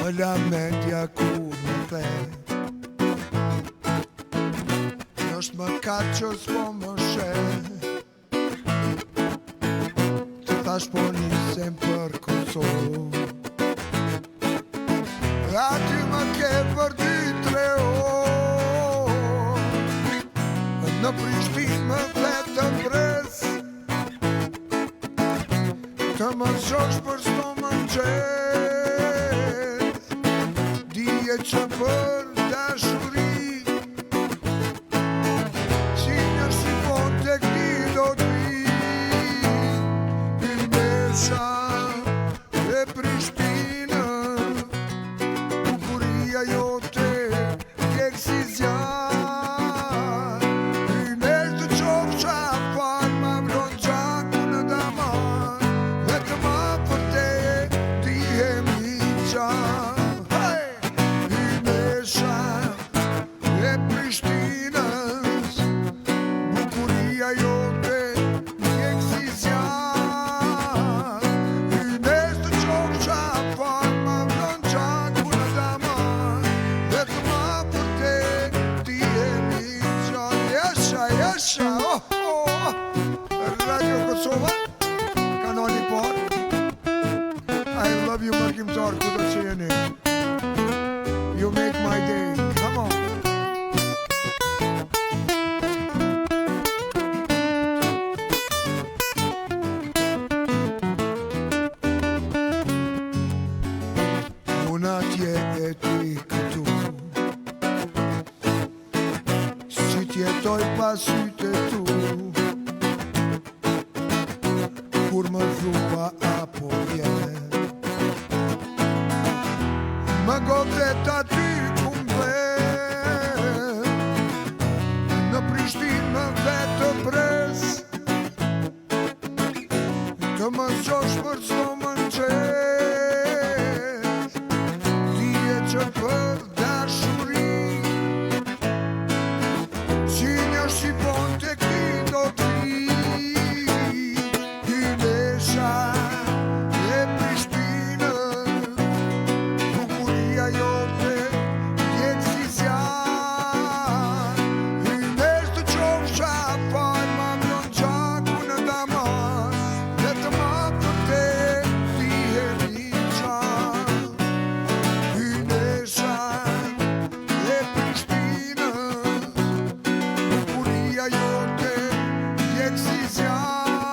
Më la mendja kur më the Nështë më katë që s'po më shet Të thash po nisem për Kosovë Aty më ke për 2-3 orë Në Prishtinë më vetë pres Të më shosh për s'to më qet Dije që për dashuri Si një shqipon të këti do t'i Ylmesha e Prishtinë Bukuria jote kek si zjarë Ylmesh të qofsha fal ma vron gjaku në damar Vetë ma për te dihemi qarë Ylmesha e Prishtinës Bukuria jote kek si zjarë Ylmesh të qofsha fal ma vron gjaku në damar Vetë ma për te dihemi qarë Jesha, jesha, Radio Kosova, kanali par I love you mërkimtar ku do që jeni You make my day, come on Unë atje e ti këtu Si t'jetoj pas sytë e tu Kur më thupa apo vjen Më godet aty ku m'vjen Në Prishtinë më vetë pres Të më shosh për s'to më nqes Dije që për dashuri Si një shqipon të këti do t'i Ylmesha e Prishtinës Bukuria jote kek si zjarë Ylmesh të qofsha fal ma mlon gjaku në damar Vetë ma për te dihemi qarë Ylmesha e Prishtinës Bukuria jote kek si zjarë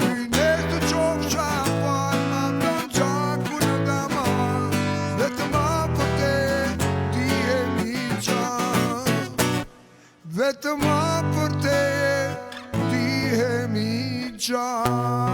Ylmesh të qofsha fal ma mlon gjaku në damar Vetë ma për te dihemi qarë Vetë ma për te dihemi qarë